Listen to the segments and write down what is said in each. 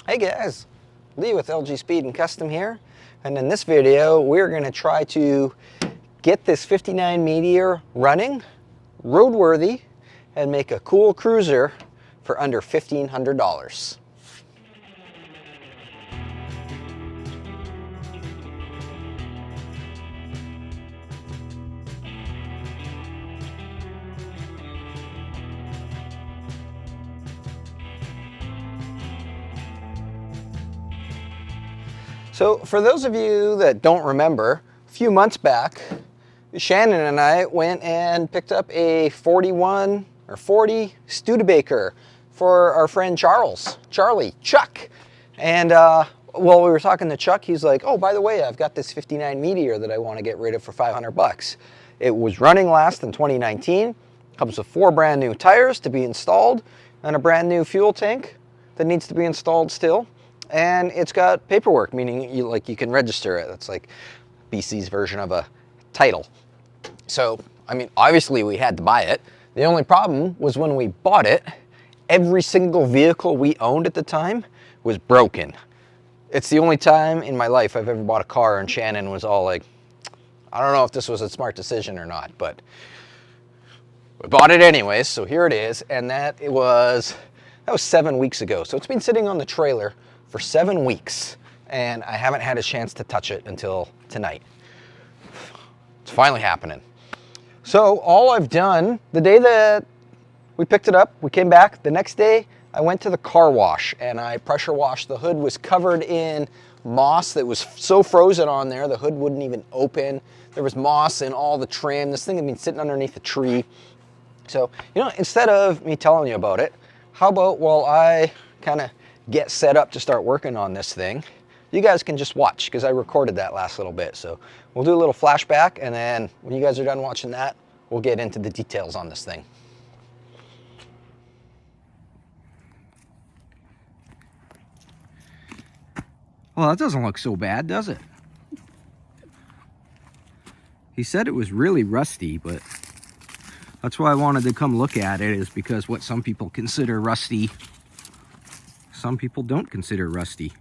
Hey guys, Lee with LG Speed and Custom here, and in this video we're going to try to get this 59 Meteor running, roadworthy, and make a cool cruiser for under $1,500. So for those of you that don't remember, a few months back, Shannon and I went and picked up a 41 or 40 Studebaker for our friend Chuck. And while we were talking to Chuck, he's like, oh, by the way, I've got this 59 Meteor that I want to get rid of for 500 bucks. It was running last in 2019, comes with 4 brand new tires to be installed and a brand new fuel tank that needs to be installed still. And it's got paperwork, meaning you can register it. That's like BC's version of a title. So, I mean, obviously we had to buy it. The only problem was when we bought it, every single vehicle we owned at the time was broken. It's the only time in my life I've ever bought a car and Shannon was all like, I don't know if this was a smart decision or not, but we bought it anyways, so here it is. And that was 7 weeks ago. So it's been sitting on the trailer for 7 weeks, and I haven't had a chance to touch it until tonight. It's finally happening. So all I've done, the day that we picked it up, we came back, the next day I went to the car wash and I pressure washed. The hood was covered in moss that was so frozen on there, the hood wouldn't even open. There was moss in all the trim. This thing had been sitting underneath a tree. So, instead of me telling you about it, how about while I kind of get set up to start working on this thing, you guys can just watch, because I recorded that last little bit. So we'll do a little flashback, and then when you guys are done watching that, we'll get into the details on this thing. Well, that doesn't look so bad, does it? He said it was really rusty, but that's why I wanted to come look at it, is because what some people consider rusty, some people don't consider rusty.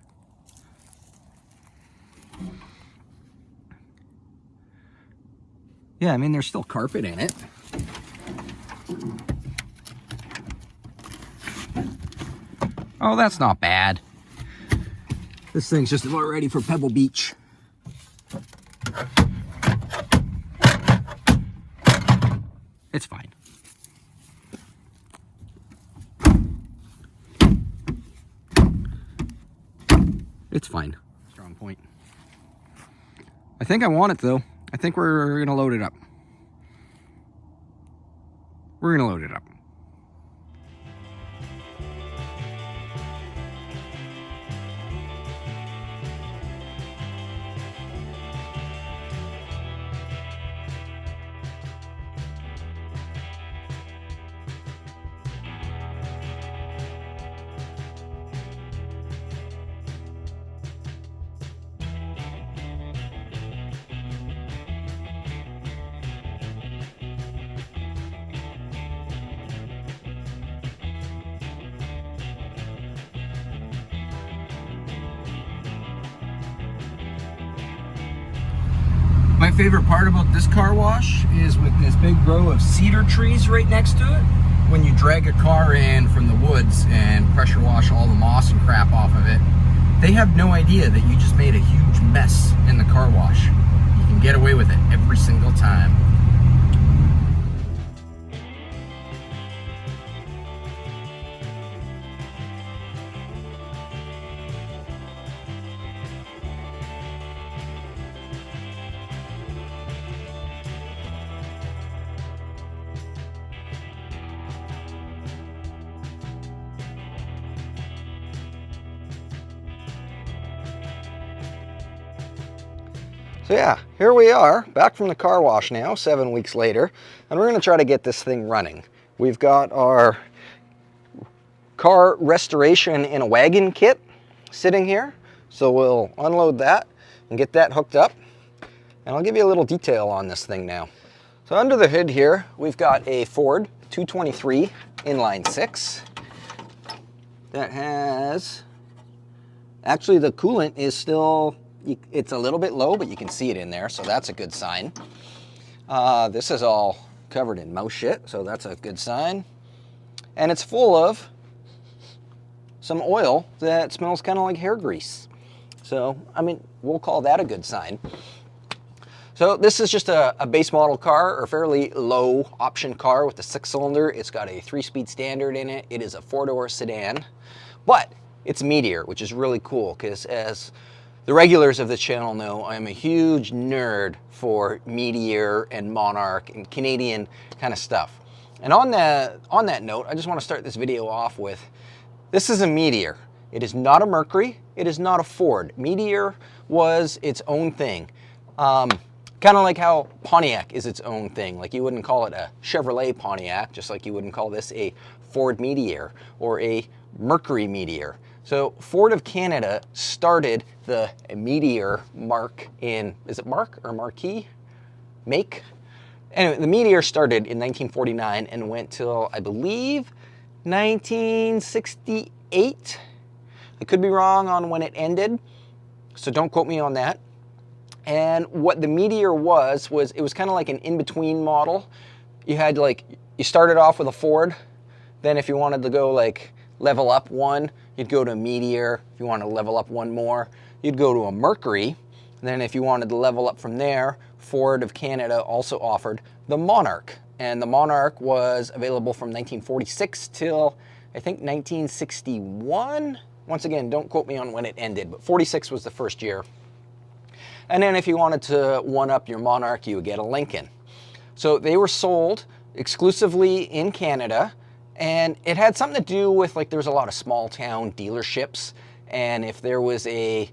Yeah, I mean, there's still carpet in it. Oh, that's not bad. This thing's just about ready for Pebble Beach. It's fine. It's fine. Strong point. I think I want it though. I think we're gonna load it up. We're gonna load it up. My favorite part about this car wash is with this big row of cedar trees right next to it. When you drag a car in from the woods and pressure wash all the moss and crap off of it, they have no idea that you just made a huge mess in the car wash. You can get away with it every single time. So yeah, here we are, back from the car wash now, 7 weeks later, and we're going to try to get this thing running. We've got our car restoration in a wagon kit sitting here, so we'll unload that and get that hooked up, and I'll give you a little detail on this thing now. So under the hood here, we've got a Ford 223 inline 6 that has Actually, the coolant is still, it's a little bit low, but you can see it in there, so that's a good sign. This is all covered in mouse shit, so that's a good sign. And it's full of some oil that smells kind of like hair grease. So, I mean, we'll call that a good sign. So this is just a base model car, or fairly low option car with a 6-cylinder. It's got a 3-speed standard in it. It is a 4-door sedan, but it's Meteor, which is really cool because, as the regulars of the channel know, I'm a huge nerd for Meteor and Monarch and Canadian kind of stuff. And on that note, I just want to start this video off with, this is a Meteor. It is not a Mercury. It is not a Ford. Meteor was its own thing. Kind of like how Pontiac is its own thing. Like, you wouldn't call it a Chevrolet Pontiac, just like you wouldn't call this a Ford Meteor or a Mercury Meteor. So Ford of Canada started the Meteor mark in, is it mark or marquee? Make? Anyway, the Meteor started in 1949 and went till, I believe, 1968. I could be wrong on when it ended, so don't quote me on that. And what the Meteor was it was kind of like an in-between model. You had you started off with a Ford, then if you wanted to go like level up one, you'd go to a Meteor. If you wanted to level up one more, you'd go to a Mercury. And then if you wanted to level up from there, Ford of Canada also offered the Monarch. And the Monarch was available from 1946 till, I think, 1961. Once again, don't quote me on when it ended, but 46 was the first year. And then if you wanted to one-up your Monarch, you would get a Lincoln. So they were sold exclusively in Canada, and it had something to do with, like, there was a lot of small town dealerships, and if there was a,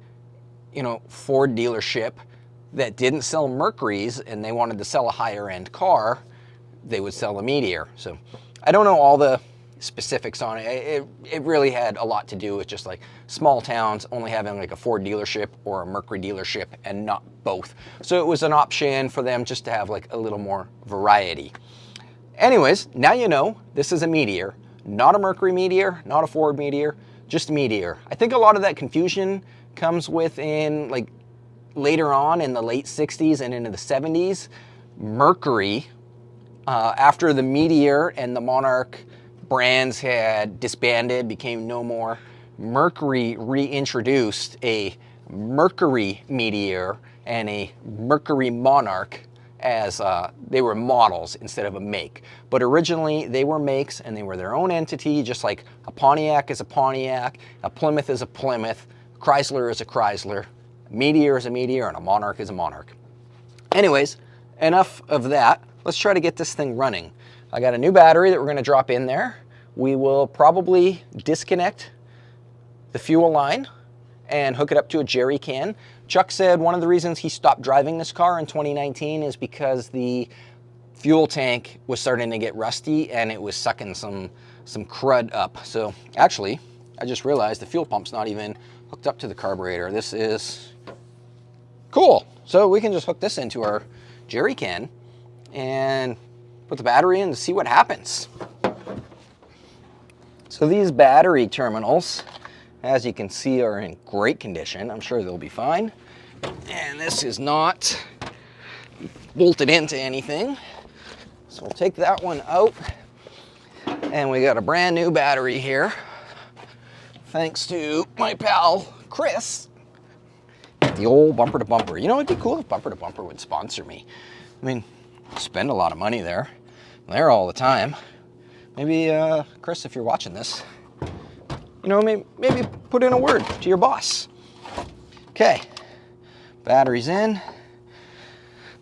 Ford dealership that didn't sell Mercuries and they wanted to sell a higher end car, they would sell a Meteor. So I don't know all the specifics on it. It really had a lot to do with just like small towns only having like a Ford dealership or a Mercury dealership and not both. So it was an option for them just to have like a little more variety. Anyways, now you know this is a Meteor, not a Mercury Meteor, not a Ford Meteor, just Meteor. I think a lot of that confusion comes within like later on in the late 60s and into the 70s. Mercury, after the Meteor and the Monarch brands had disbanded, became no more, Mercury reintroduced a Mercury Meteor and a Mercury Monarch as they were models instead of a make. But originally they were makes and they were their own entity, just like a Pontiac is a Pontiac, a Plymouth is a Plymouth, Chrysler is a Chrysler, a Meteor is a Meteor, and a Monarch is a Monarch. Anyways, enough of that. Let's try to get this thing running. I got a new battery that we're going to drop in there. We will probably disconnect the fuel line and hook it up to a jerry can. Chuck said one of the reasons he stopped driving this car in 2019 is because the fuel tank was starting to get rusty and it was sucking some crud up. So actually, I just realized the fuel pump's not even hooked up to the carburetor. This is cool. So we can just hook this into our jerry can and put the battery in to see what happens. So these battery terminals, as you can see, are in great condition. I'm sure they'll be fine. And this is not bolted into anything. So we'll take that one out. And we got a brand new battery here, thanks to my pal, Chris, at the old Bumper to Bumper. You know, it'd be cool if Bumper to Bumper would sponsor me. I mean, spend a lot of money there. I'm there all the time. Maybe, Chris, if you're watching this, maybe put in a word to your boss. Okay, battery's in.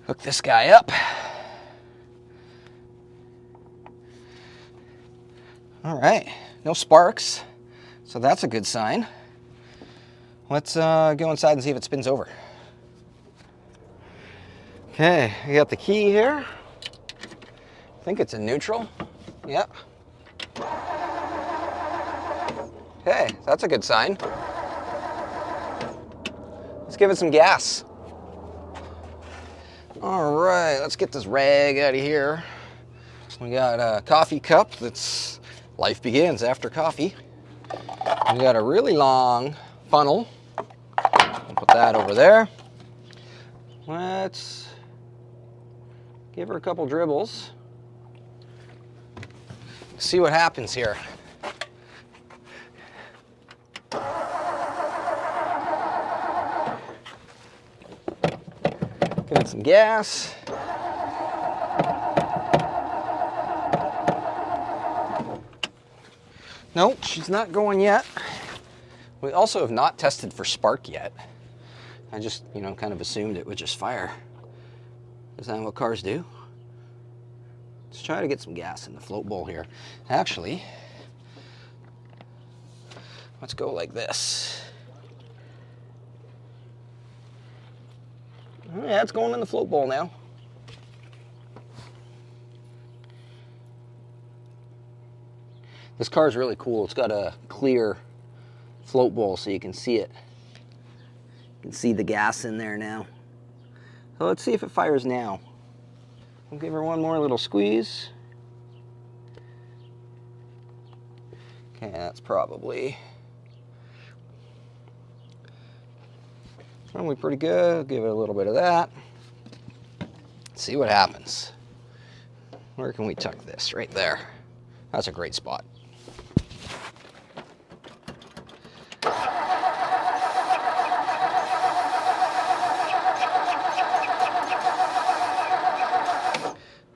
Hook this guy up. All right, no sparks, so that's a good sign. Let's go inside and see if it spins over. Okay, I got the key here. I think it's in neutral. Yep. Okay, that's a good sign. Let's give it some gas. All right, let's get this rag out of here. We got a coffee cup that's, life begins after coffee. We got a really long funnel that over there. Let's give her a couple dribbles. See what happens here. Give it some gas. Nope, she's not going yet. We also have not tested for spark yet. I just, kind of assumed it would just fire. Is that what cars do? Let's try to get some gas in the float bowl here. Actually, let's go like this. Yeah, it's going in the float bowl now. This car is really cool. It's got a clear float bowl so you can see it. You can see the gas in there now. So let's see if it fires now. We'll give her one more little squeeze. Okay, that's probably pretty good. Give it a little bit of that. See what happens. Where can we tuck this? Right there. That's a great spot.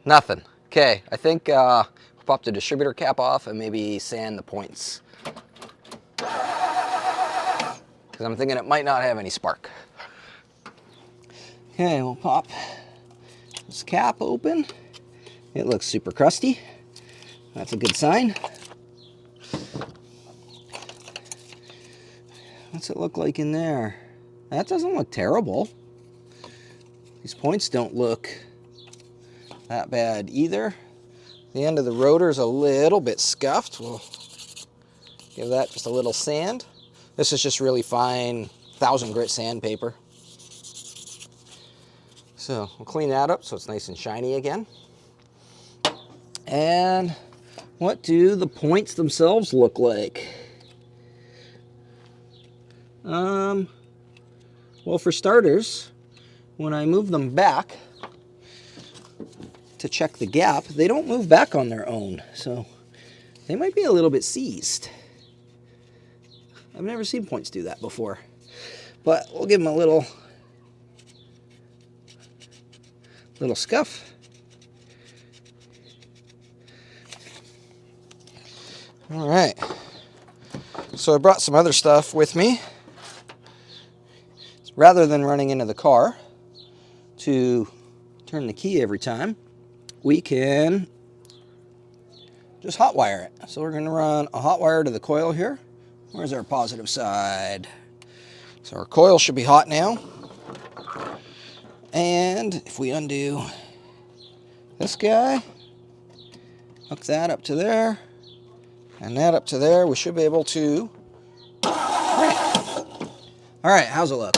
Nothing. Okay, I think we'll pop the distributor cap off and maybe sand the points. Because I'm thinking it might not have any spark. Okay, we'll pop this cap open. It looks super crusty. That's a good sign. What's it look like in there? That doesn't look terrible. These points don't look that bad either. The end of the rotor is a little bit scuffed. We'll give that just a little sand. This is just really fine 1000 grit sandpaper. So we'll clean that up so it's nice and shiny again. And what do the points themselves look like? Well, for starters, when I move them back to check the gap, they don't move back on their own, so they might be a little bit seized. I've never seen points do that before, but we'll give them a little scuff. All right, so I brought some other stuff with me. Rather than running into the car to turn the key every time, we can just hot wire it. So we're going to run a hot wire to the coil here. Where's our positive side? So our coil should be hot now. And if we undo this guy, hook that up to there, and that up to there, we should be able to... All right, how's it look?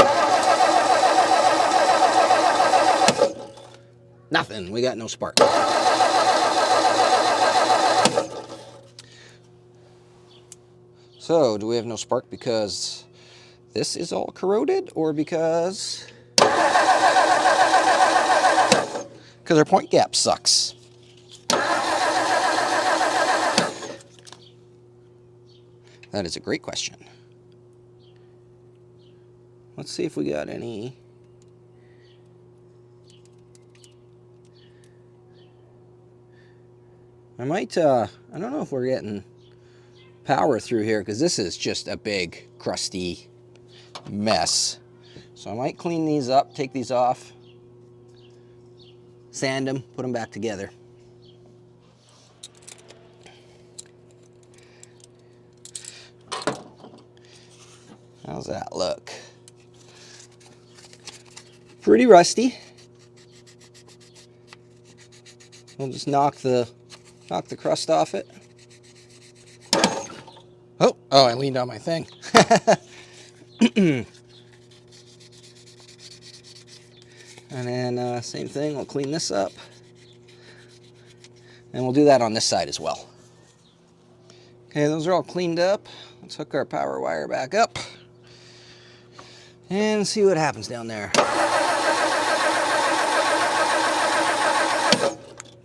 Nothing, we got no spark. So, do we have no spark because this is all corroded, or because our point gap sucks? That is a great question. Let's see if we got any. I don't know if we're getting power through here because this is just a big crusty mess. So I might clean these up, take these off, sand them, put them back together. How's that look? Pretty rusty. We'll just knock the crust off it. Oh, I leaned on my thing. And then same thing, we'll clean this up. And we'll do that on this side as well. Okay, those are all cleaned up. Let's hook our power wire back up. and see what happens down there.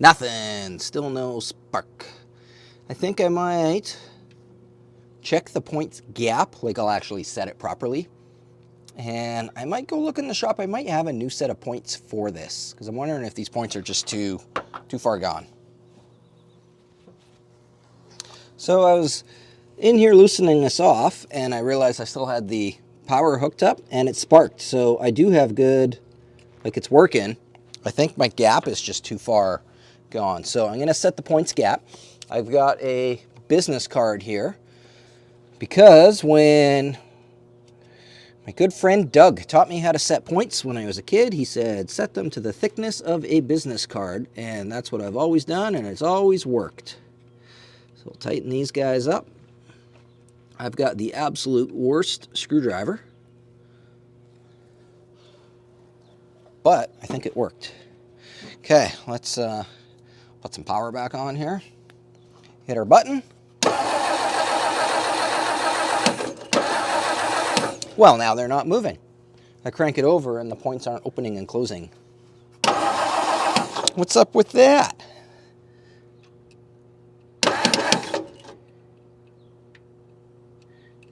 Nothing, still no spark. I think I might check the points gap, like I'll actually set it properly. And I might go look in the shop. I might have a new set of points for this, because I'm wondering if these points are just too far gone. So I was in here loosening this off, and I realized I still had the power hooked up, and it sparked. So I do have good, like it's working. I think my gap is just too far gone. So I'm going to set the points gap. I've got a business card here, because when my good friend Doug taught me how to set points when I was a kid, he said, set them to the thickness of a business card. And that's what I've always done, and it's always worked. So we'll tighten these guys up. I've got the absolute worst screwdriver, but I think it worked. Okay, let's put some power back on here. Hit our button. Well, now they're not moving. I crank it over and the points aren't opening and closing. What's up with that?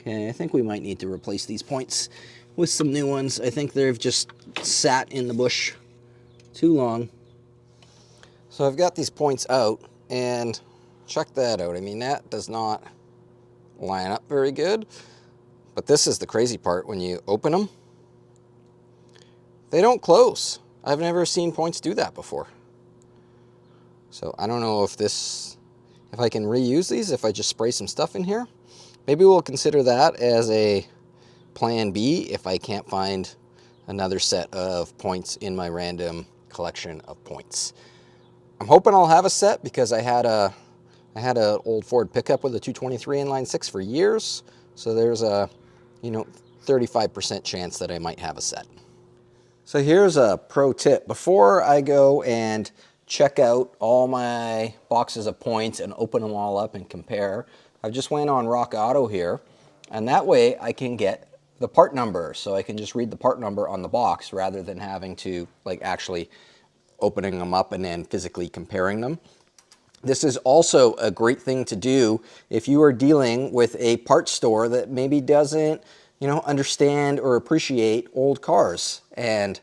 Okay, I think we might need to replace these points with some new ones. I think they've just sat in the bush too long. So I've got these points out, and check that out. I mean, that does not line up very good. But this is the crazy part. When you open them, they don't close. I've never seen points do that before. So I don't know if I can reuse these, if I just spray some stuff in here. Maybe we'll consider that as a plan B if I can't find another set of points in my random collection of points. I'm hoping I'll have a set, because I had a old Ford pickup with a 223 inline 6 for years. So there's a 35% chance that I might have a set. So here's a pro tip. Before I go and check out all my boxes of points and open them all up and compare, I've just went on Rock Auto here, and that way I can get the part number. So I can just read the part number on the box rather than having to actually opening them up and then physically comparing them. This is also a great thing to do if you are dealing with a parts store that maybe doesn't, understand or appreciate old cars. And,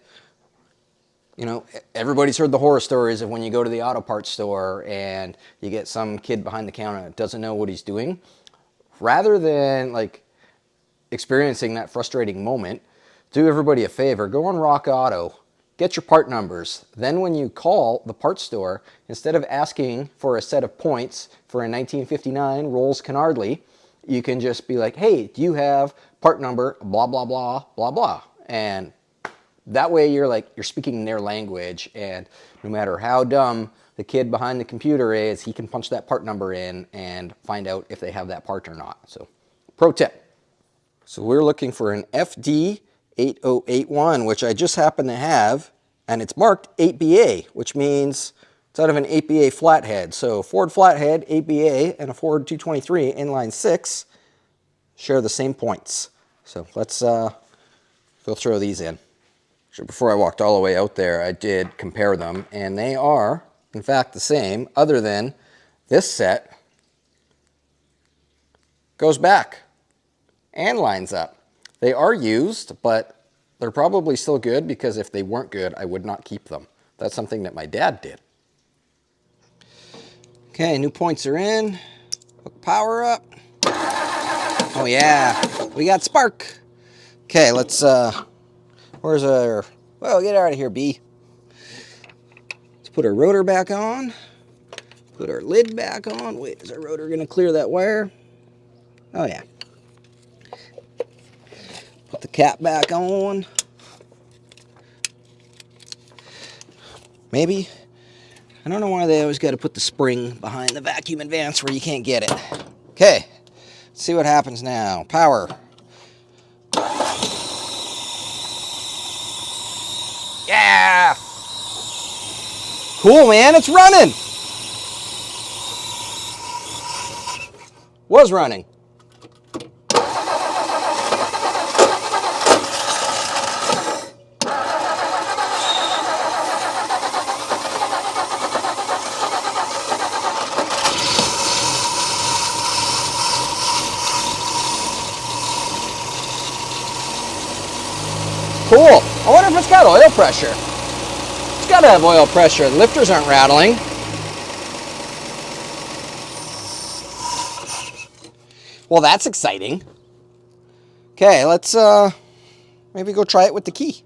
everybody's heard the horror stories of when you go to the auto parts store and you get some kid behind the counter that doesn't know what he's doing. Rather than experiencing that frustrating moment, do everybody a favor, go on Rock Auto. Get your part numbers. Then when you call the parts store, instead of asking for a set of points for a 1959 Rolls Canardly, you can just be like, hey, do you have part number blah, blah, blah, blah, blah. And that way you're speaking their language, and no matter how dumb the kid behind the computer is, he can punch that part number in and find out if they have that part or not. So, pro tip. So we're looking for an FD 8081, which I just happen to have, and it's marked 8BA, which means it's out of an 8BA flathead. So Ford flathead, 8BA, and a Ford 223 inline 6 share the same points. So let's go throw these in. So before I walked all the way out there, I did compare them, and they are, in fact, the same, other than this set goes back and lines up. They are used, but they're probably still good, because if they weren't good, I would not keep them. That's something that my dad did. Okay, new points are in. Hook power up. Oh yeah, we got spark. Okay, let's, where's our, well, get out of here, B. Let's put our rotor back on. Put our lid back on. Wait, is our rotor gonna clear that wire? Oh yeah. Put the cap back on. Maybe. I don't know why they always got to put the spring behind the vacuum advance where you can't get it. Okay, let's see what happens now. Power. Yeah! Cool, man, it's running! Was running. Cool. I wonder if it's got oil pressure. It's got to have oil pressure. The lifters aren't rattling. Well, that's exciting. Okay, let's maybe go try it with the key.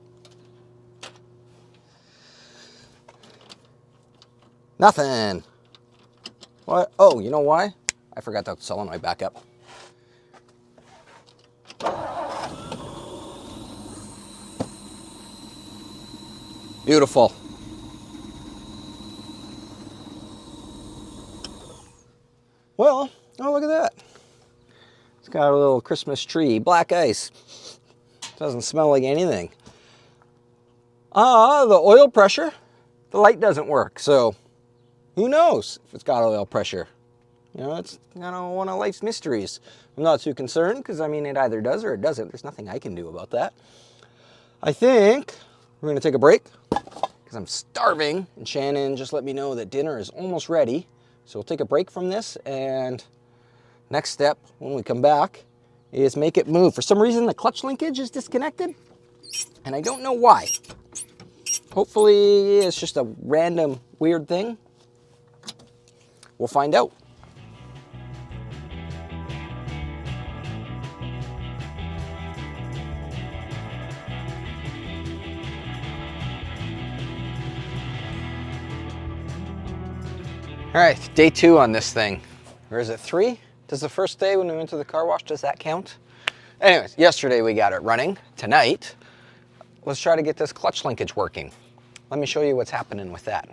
Nothing. What? Oh, you know why? I forgot the solenoid back up. Beautiful. Well, oh, look at that. It's got a little Christmas tree, black ice. Doesn't smell like anything. The oil pressure, the light doesn't work, so who knows if it's got oil pressure. You know, it's kind of one of life's mysteries. I'm not too concerned because, I mean, it either does or it doesn't. There's nothing I can do about that. I think we're going to take a break because I'm starving, and Shannon just let me know that dinner is almost ready. So we'll take a break from this, and next step when we come back is make it move. For some reason, the clutch linkage is disconnected, and I don't know why. Hopefully, it's just a random weird thing. We'll find out. All right, day 2 on this thing. Or is it 3? Does the first day when we went to the car wash, does that count? Anyways, yesterday we got it running. Tonight, let's try to get this clutch linkage working. Let me show you what's happening with that.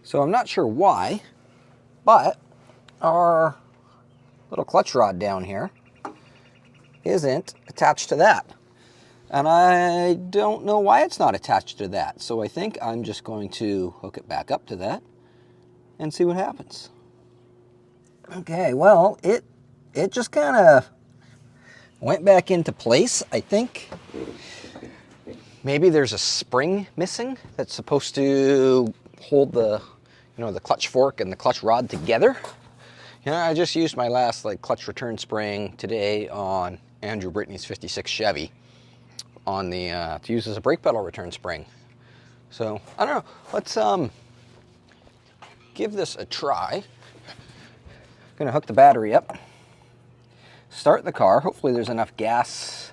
So I'm not sure why, but our little clutch rod down here isn't attached to that. And I don't know why it's not attached to that. So I think I'm just going to hook it back up to that and see what happens. Okay, well, it just kind of went back into place. I think maybe there's a spring missing that's supposed to hold the, you know, the clutch fork and the clutch rod together. You know, I just used my last clutch return spring today on Andrew Brittany's 56 Chevy on the to use as a brake pedal return spring. So I don't know. Let's give this a try. Gonna hook the battery up, start the car. Hopefully there's enough gas.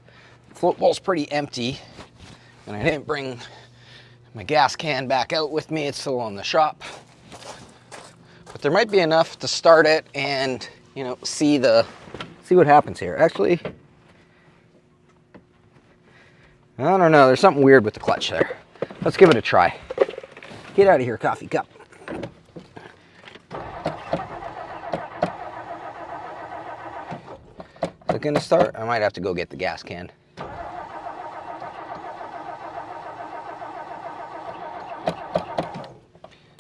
Float bowl's pretty empty, and I didn't bring my gas can back out with me. It's still in the shop, but there might be enough to start it and, you know, see what happens here. Actually, I don't know. There's something weird with the clutch there. Let's give it a try. Get out of here, coffee cup. Is it gonna start? I might have to go get the gas can.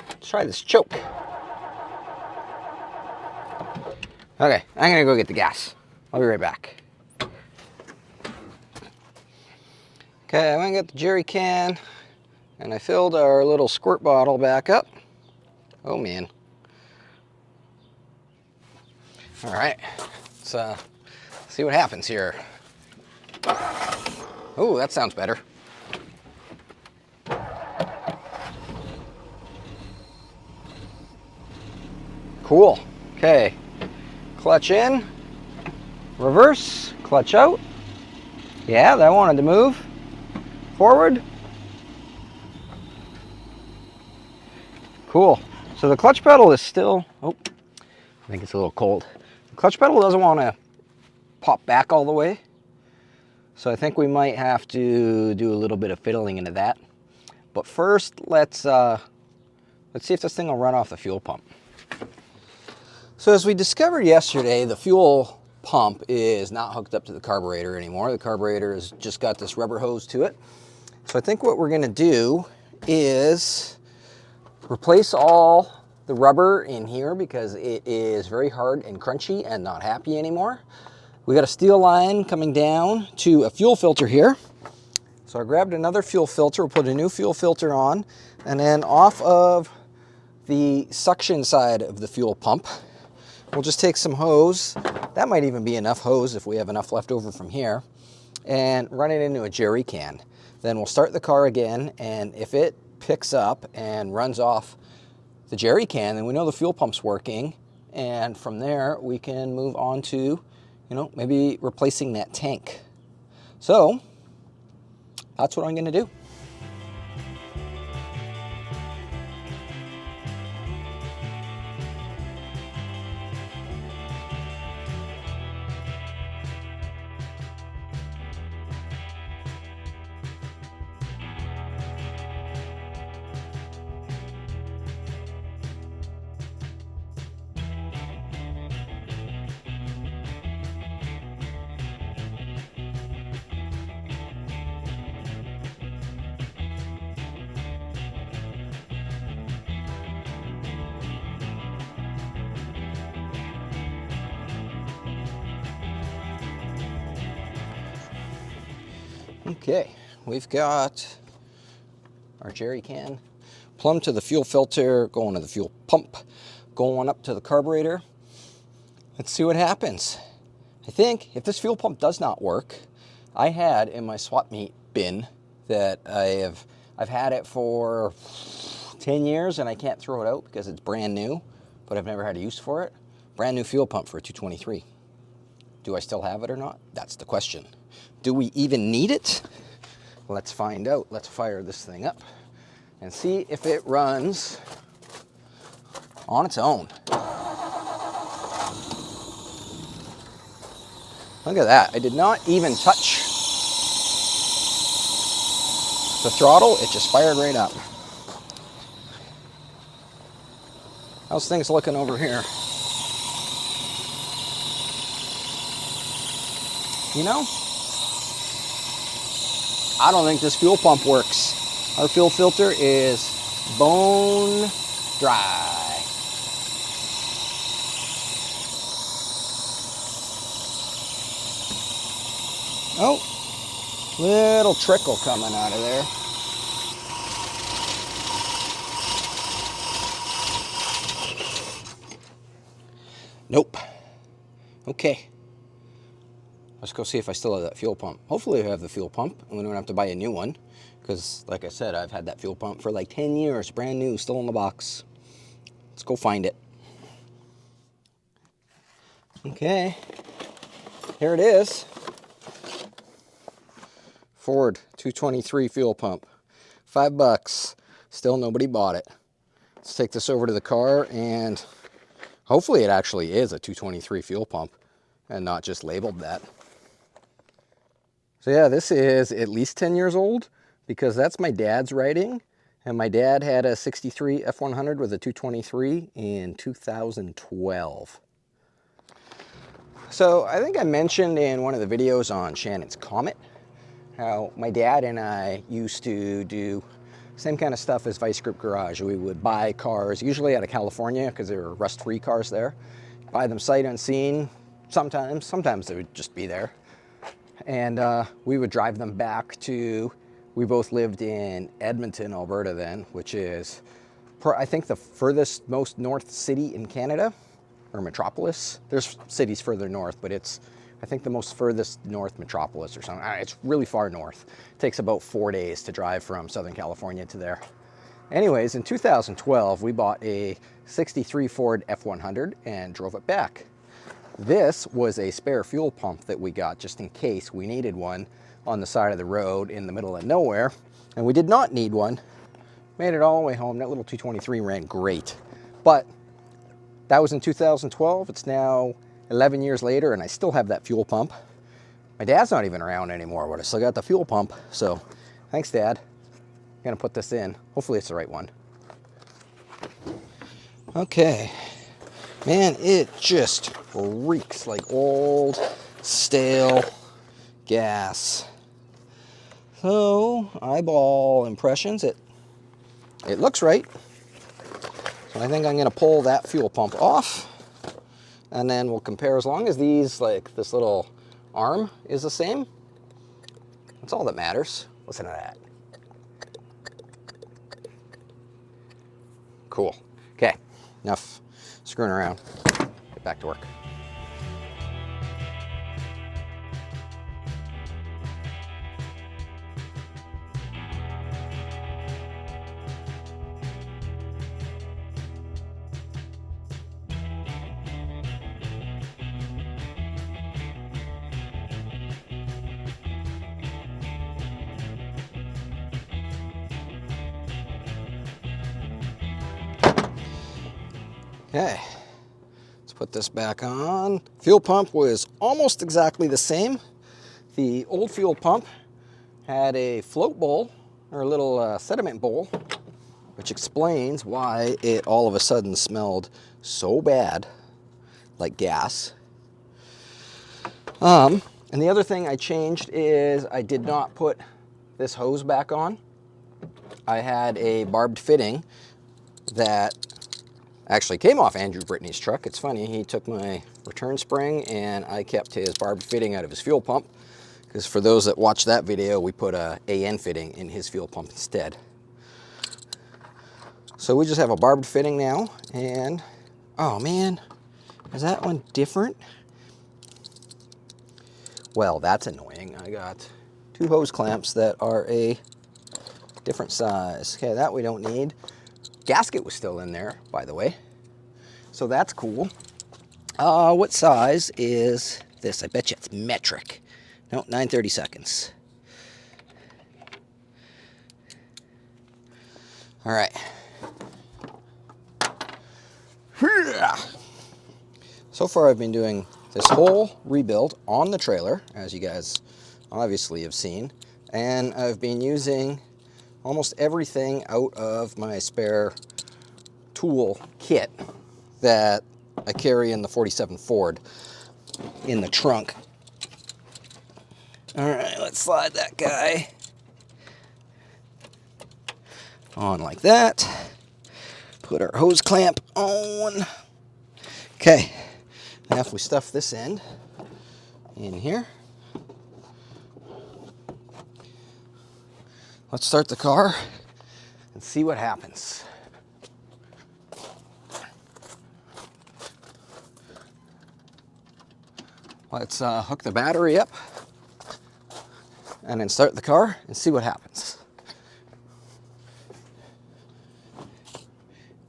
Let's try this choke. Okay, I'm gonna go get the gas. I'll be right back. Okay, I went and got the jerry can, and I filled our little squirt bottle back up. Oh man. All right, let's see what happens here. Oh, that sounds better. Cool. Okay, clutch in, reverse, clutch out. Yeah, that wanted to move. Forward. Cool. So the clutch pedal is still, oh, I think it's a little cold. The clutch pedal doesn't want to pop back all the way. So I think we might have to do a little bit of fiddling into that. But first, let's see if this thing will run off the fuel pump. So as we discovered yesterday, the fuel pump is not hooked up to the carburetor anymore. The carburetor has just got this rubber hose to it. So I think what we're gonna do is replace all the rubber in here because it is very hard and crunchy and not happy anymore. We got a steel line coming down to a fuel filter here. So I grabbed another fuel filter, we'll put a new fuel filter on, and then off of the suction side of the fuel pump, we'll just take some hose. That might even be enough hose if we have enough left over from here. and run it into a jerry can. Then we'll start the car again, and if it picks up and runs off the jerry can, then we know the fuel pump's working, and from there we can move on to, you know, maybe replacing that tank. So that's what I'm going to do. Okay, we've got our jerry can plumbed to the fuel filter, going to the fuel pump, going up to the carburetor. Let's see what happens. I think if this fuel pump does not work, I had in my swap meet bin that I've had it for 10 years and I can't throw it out because it's brand new, but I've never had a use for it. Brand new fuel pump for a 223. Do I still have it or not? That's the question. Do we even need it? Let's find out. Let's fire this thing up and see if it runs on its own. Look at that. I did not even touch the throttle. It just fired right up. How's things looking over here? You know, I don't think this fuel pump works. Our fuel filter is bone dry. Oh, little trickle coming out of there. Nope. Okay. Let's go see if I still have that fuel pump. Hopefully I have the fuel pump and we don't have to buy a new one. Because like I said, I've had that fuel pump for like 10 years, brand new, still in the box. Let's go find it. Okay, here it is. Ford 223 fuel pump, $5. Still nobody bought it. Let's take this over to the car and hopefully it actually is a 223 fuel pump and not just labeled that. So yeah, this is at least 10 years old because that's my dad's writing. And my dad had a 63 F100 with a 223 in 2012. So I think I mentioned in one of the videos on Shannon's Comet how my dad and I used to do same kind of stuff as Vice Grip Garage. We would buy cars, usually out of California because there were rust-free cars there. Buy them sight unseen, sometimes they would just be there. And we would drive them back to, we both lived in Edmonton, Alberta then, which is, I think, the furthest most north city in Canada, or metropolis. There's cities further north, but it's, I think, the most furthest north metropolis or something. It's really far north. It takes about 4 days to drive from Southern California to there. Anyways, in 2012, we bought a 63 Ford F100 and drove it back. This was a spare fuel pump that we got just in case we needed one on the side of the road in the middle of nowhere. And we did not need one. Made it all the way home. That little 223 ran great. But that was in 2012. It's now 11 years later and I still have that fuel pump. My dad's not even around anymore, but I still got the fuel pump. So thanks, Dad. I'm gonna put this in. Hopefully it's the right one. Okay. Man, it just reeks like old, stale gas. So, eyeball impressions, it looks right. So I think I'm gonna pull that fuel pump off and then we'll compare. As long as these, like this little arm is the same, that's all that matters. Listen to that. Cool. Okay, enough screwing around. Get back to work. Okay, let's put this back on. Fuel pump was almost exactly the same. The old fuel pump had a float bowl, or a little sediment bowl, which explains why it all of a sudden smelled so bad, like gas. And the other thing I changed is I did not put this hose back on. I had a barbed fitting that actually came off Andrew Brittany's truck. It's funny, he took my return spring and I kept his barbed fitting out of his fuel pump, because for those that watched that video, we put a AN fitting in his fuel pump instead. So we just have a barbed fitting now, and oh man, is that one different? Well, that's annoying. I got 2 hose clamps that are a different size. Okay, that we don't need. Gasket was still in there, by the way, so that's cool. What size is this? I bet you it's metric. No, 9/32. All right. So far I've been doing this whole rebuild on the trailer, as you guys obviously have seen, and I've been using almost everything out of my spare tool kit that I carry in the 47 Ford in the trunk. All right, let's slide that guy on like that. Put our hose clamp on. Okay, now if we stuff this end in here, let's start the car and see what happens. Let's hook the battery up and then start the car and see what happens.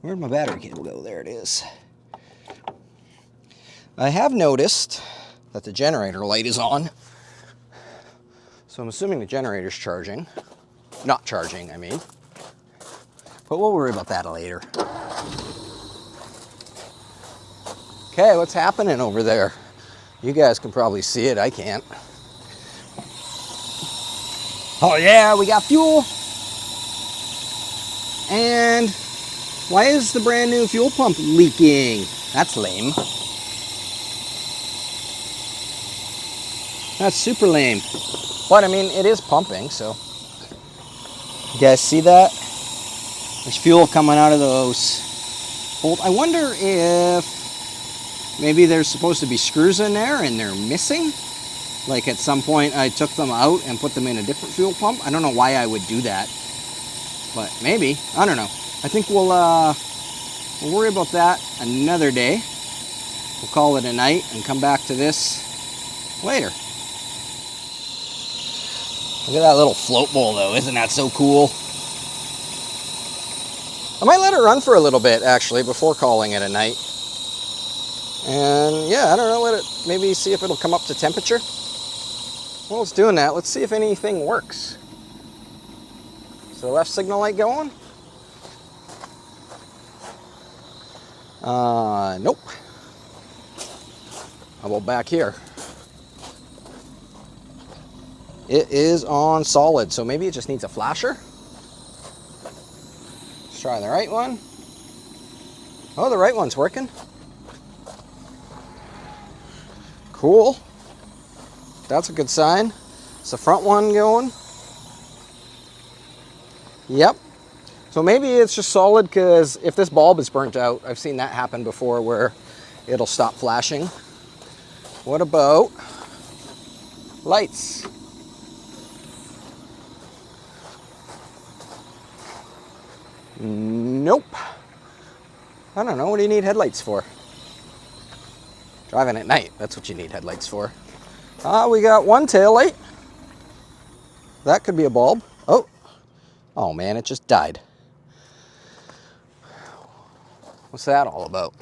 Where'd my battery cable go? There it is. I have noticed that the generator light is on, so I'm assuming the generator's charging. Not charging, I mean. But we'll worry about that later. Okay, what's happening over there? You guys can probably see it, I can't. Oh yeah, we got fuel. And why is the brand new fuel pump leaking? That's lame. That's super lame. But I mean, it is pumping, so. You guys see that? There's fuel coming out of those bolts. I wonder if maybe there's supposed to be screws in there and they're missing. Like at some point I took them out and put them in a different fuel pump. I don't know why I would do that, but maybe. I don't know. I think we'll worry about that another day. We'll call it a night and come back to this later. Look at that little float bowl though, isn't that so cool? I might let it run for a little bit actually before calling it a night. And yeah, I don't know, let it maybe see if it'll come up to temperature. While it's doing that, let's see if anything works. Is the left signal light going? Nope. How about back here? It is on solid, so maybe it just needs a flasher. Let's try the right one. Oh, the right one's working. Cool. That's a good sign. Is the front one going? Yep. So maybe it's just solid, because if this bulb is burnt out, I've seen that happen before where it'll stop flashing. What about lights? Nope. I don't know, what do you need headlights for? Driving at night, that's what you need headlights for. We got one tail light. That could be a bulb. Oh man, it just died. What's that all about?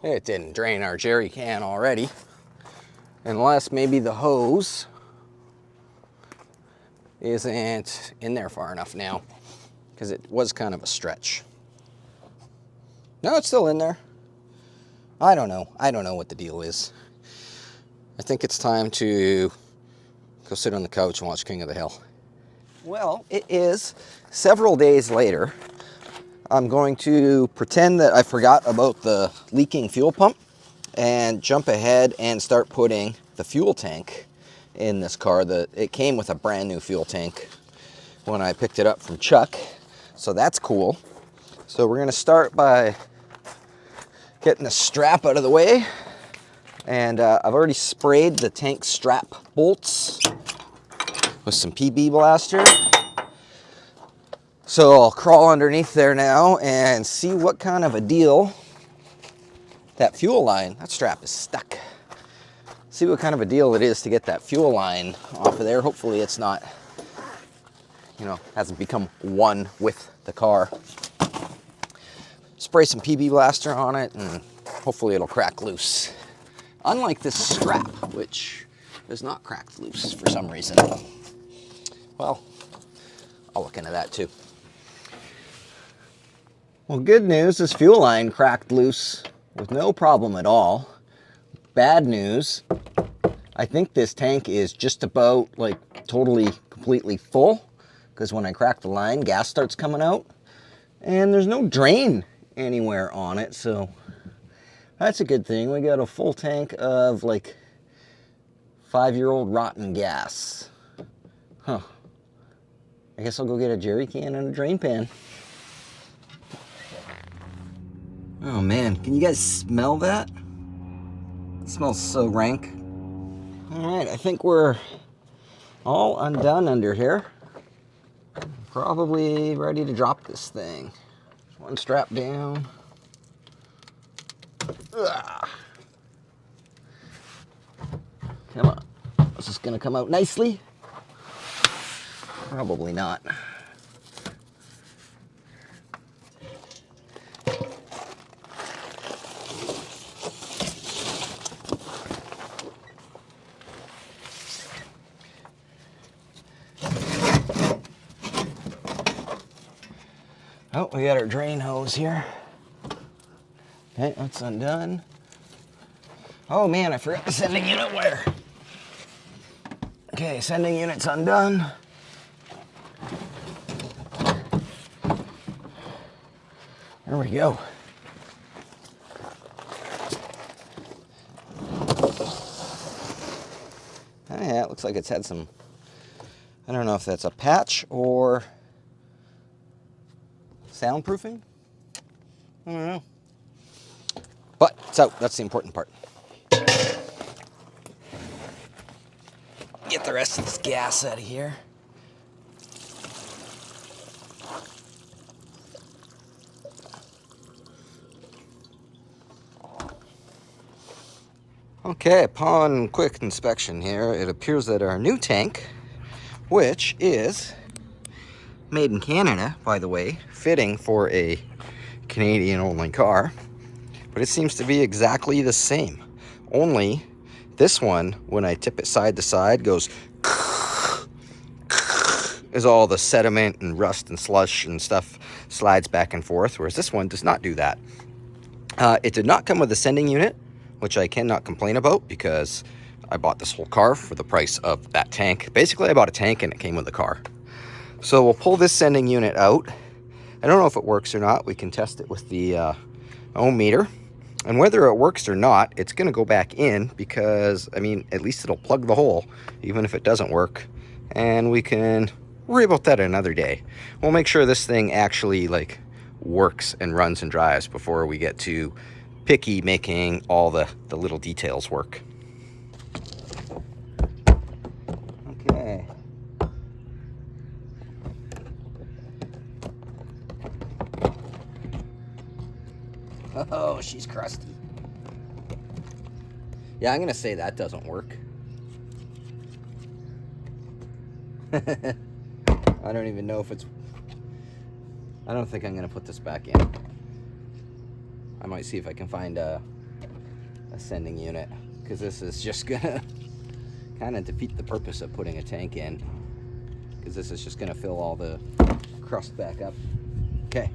It didn't drain our jerry can already. Unless maybe the hose isn't in there far enough now, because it was kind of a stretch. No, it's still in there. I don't know what the deal is. I think it's time to go sit on the couch and watch King of the Hill. Well, it is several days later. I'm going to pretend that I forgot about the leaking fuel pump and jump ahead and start putting the fuel tank in this car. It came with a brand new fuel tank when I picked it up from Chuck, so that's cool. So we're gonna start by getting the strap out of the way, and I've already sprayed the tank strap bolts with some PB Blaster. So I'll crawl underneath there now and see what kind of a deal that fuel line, that strap is stuck. See what kind of a deal it is to get that fuel line off of there. Hopefully it's not, hasn't become one with the car. Spray some PB Blaster on it and hopefully it'll crack loose. Unlike this strap, which is not cracked loose for some reason. Well, I'll look into that too. Well, good news, this fuel line cracked loose with no problem at all. Bad news, I think this tank is just about totally, completely full, because when I crack the line, gas starts coming out and there's no drain anywhere on it, so that's a good thing. We got a full tank of 5-year-old rotten gas. Huh. I guess I'll go get a jerry can and a drain pan. Oh man, can you guys smell that? It smells so rank. All right, I think we're all undone under here. Probably ready to drop this thing. One strap down. Ugh. Come on. Is this gonna come out nicely? Probably not. Oh, we got our drain hose here. Okay, that's undone. Oh man, I forgot the sending unit wire. Okay, sending unit's undone. There we go. Oh yeah, it looks like it's had some, I don't know if that's a patch or soundproofing. I don't know. But it's out, that's the important part. Get the rest of this gas out of here. Okay, upon quick inspection here, it appears that our new tank, which is made in Canada, by the way, fitting for a Canadian-only car, but it seems to be exactly the same. Only this one, when I tip it side to side, goes as all the sediment and rust and slush and stuff slides back and forth, whereas this one does not do that. It did not come with a sending unit, which I cannot complain about because I bought this whole car for the price of that tank. Basically, I bought a tank and it came with the car. So we'll pull this sending unit out. I don't know if it works or not. We can test it with the ohm meter. And whether it works or not, it's going to go back in because, I mean, at least it'll plug the hole, even if it doesn't work. And we can worry about that another day. We'll make sure this thing actually, works and runs and drives before we get to picky making all the little details work. Okay. Oh, she's crusty. Yeah, I'm gonna say that doesn't work. I don't even know if it's... I don't think I'm gonna put this back in. I might see if I can find a sending unit, because this is just gonna kind of defeat the purpose of putting a tank in, because this is just gonna fill all the crust back up. Okay,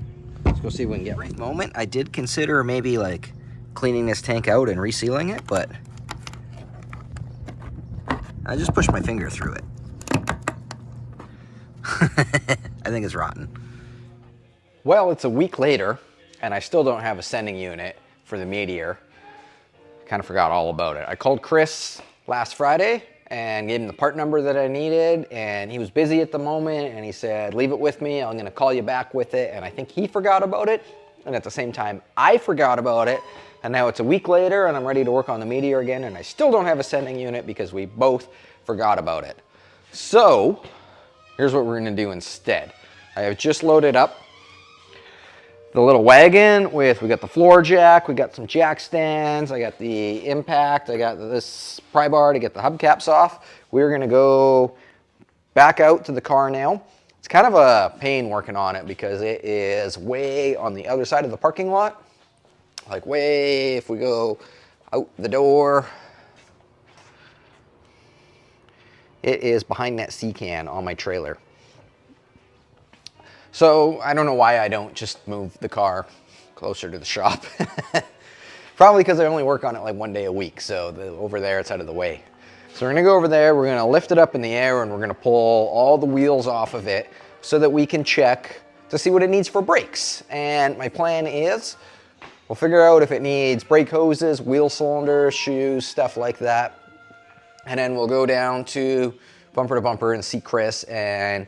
let's go see if we can get right moment. I did consider maybe like cleaning this tank out and resealing it, but I just pushed my finger through it. I think it's rotten. Well, it's a week later, and I still don't have a sending unit for the Meteor. Kind of forgot all about it. I called Chris last Friday and gave him the part number that I needed, and he was busy at the moment, and he said, leave it with me, I'm gonna call you back with it, and I think he forgot about it, and at the same time, I forgot about it, and now it's a week later, and I'm ready to work on the Meteor again, and I still don't have a sending unit because we both forgot about it. So, here's what we're gonna do instead. I have just loaded up the little wagon we got the floor jack, we got some jack stands, I got the impact, I got this pry bar to get the hubcaps off. We're gonna go back out to the car now. It's kind of a pain working on it because it is way on the other side of the parking lot. Like way, if we go out the door, it is behind that sea can on my trailer. So I don't know why I don't just move the car closer to the shop. Probably because I only work on it like one day a week, so over there it's out of the way. So we're gonna go over there, we're gonna lift it up in the air, and we're gonna pull all the wheels off of it so that we can check to see what it needs for brakes. And my plan is, we'll figure out if it needs brake hoses, wheel cylinders, shoes, stuff like that. And then we'll go down to bumper and see Chris and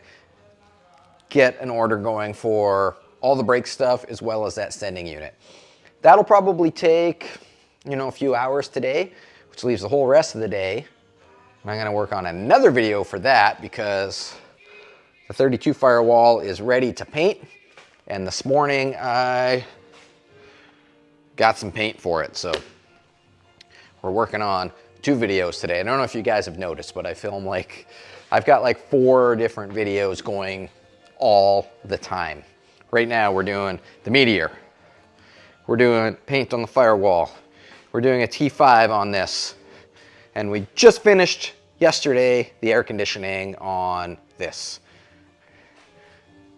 get an order going for all the brake stuff as well as that sending unit. That'll probably take, a few hours today, which leaves the whole rest of the day. And I'm gonna work on another video for that because the 32 firewall is ready to paint. And this morning I got some paint for it. So we're working on 2 videos today. I don't know if you guys have noticed, but I've got like 4 different videos going all the time. Right now we're doing the Meteor. We're doing paint on the firewall. We're doing a T5 on this. And we just finished yesterday the air conditioning on this.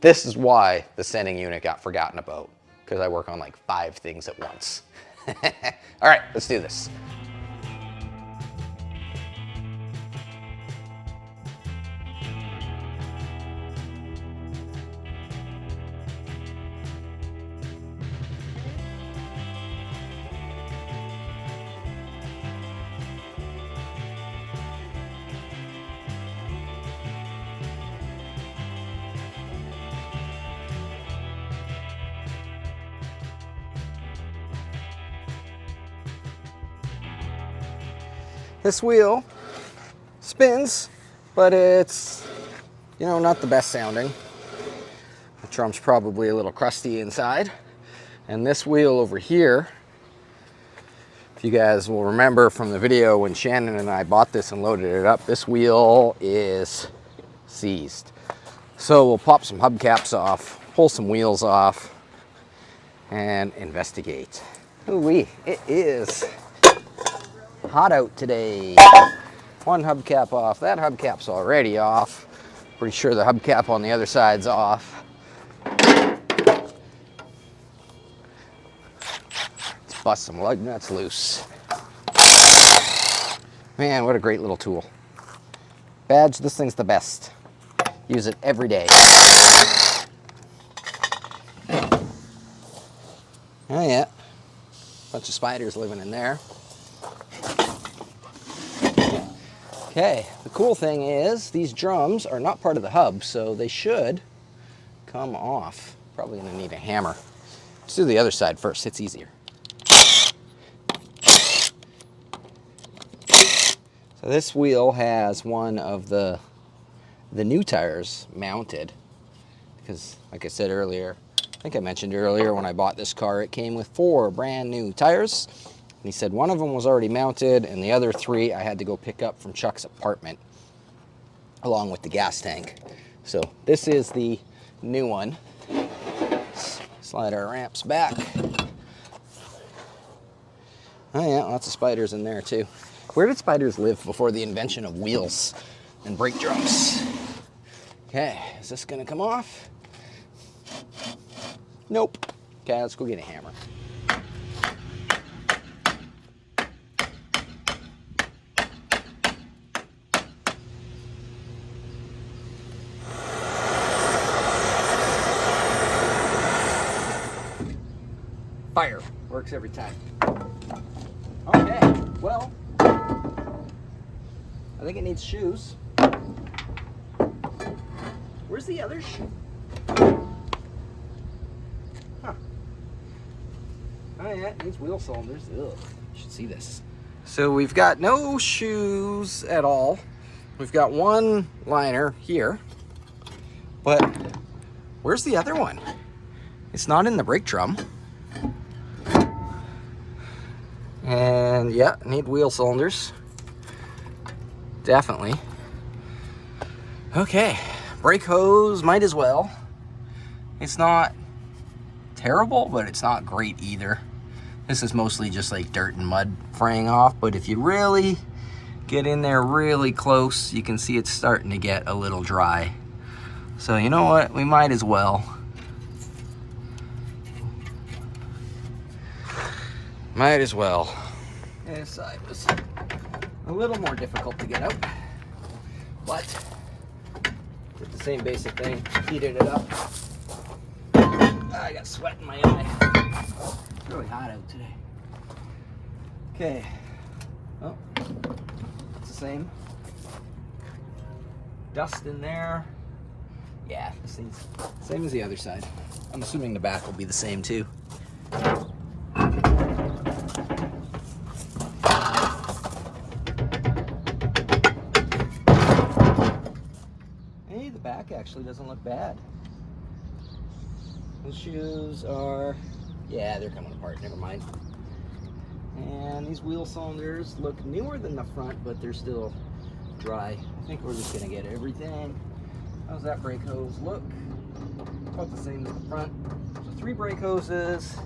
This is why the sending unit got forgotten about, because I work on like 5 things at once. All right, let's do this. This wheel spins, but it's, not the best sounding. The drum's probably a little crusty inside. And this wheel over here, if you guys will remember from the video when Shannon and I bought this and loaded it up, this wheel is seized. So we'll pop some hubcaps off, pull some wheels off, and investigate. Ooh-wee, it is hot out today. One hubcap off. That hubcap's already off. Pretty sure the hubcap on the other side's off. Let's bust some lug nuts loose. Man, what a great little tool. Badge, this thing's the best. Use it every day. Oh yeah, bunch of spiders living in there. Okay, the cool thing is these drums are not part of the hub, so they should come off. Probably gonna need a hammer. Let's do the other side first, it's easier. So this wheel has one of the new tires mounted because, like I said earlier, I think I mentioned earlier when I bought this car, it came with 4 brand new tires. And he said one of them was already mounted and the other 3 I had to go pick up from Chuck's apartment along with the gas tank. So this is the new one. Slide our ramps back. Oh yeah, lots of spiders in there too. Where did spiders live before the invention of wheels and brake drums? Okay, is this gonna come off? Nope. Okay, let's go get a hammer. Fire. Works every time. Okay, well, I think it needs shoes. Where's the other shoe? Huh. Oh yeah, it needs wheel cylinders. Ugh, you should see this. So we've got no shoes at all. We've got one liner here, but where's the other one? It's not in the brake drum. And yeah, need wheel cylinders. Definitely. Okay, brake hose, might as well. It's not terrible, but it's not great either. This is mostly just like dirt and mud fraying off, but if you really get in there really close, you can see it's starting to get a little dry. So you know what, we might as well. Might as well. This side was a little more difficult to get out, but did the same basic thing, heated it up. I got sweat in my eye. It's really hot out today. Okay. Oh, it's the same. Dust in there. Yeah, this thing's same as the other side. I'm assuming the back will be the same too. Hey, the back actually doesn't look bad. Those shoes are, yeah, they're coming apart, never mind. And these wheel cylinders look newer than the front, but they're still dry. I think we're just gonna get everything. How's that brake hose look? About the same as the front. So 3 brake hoses,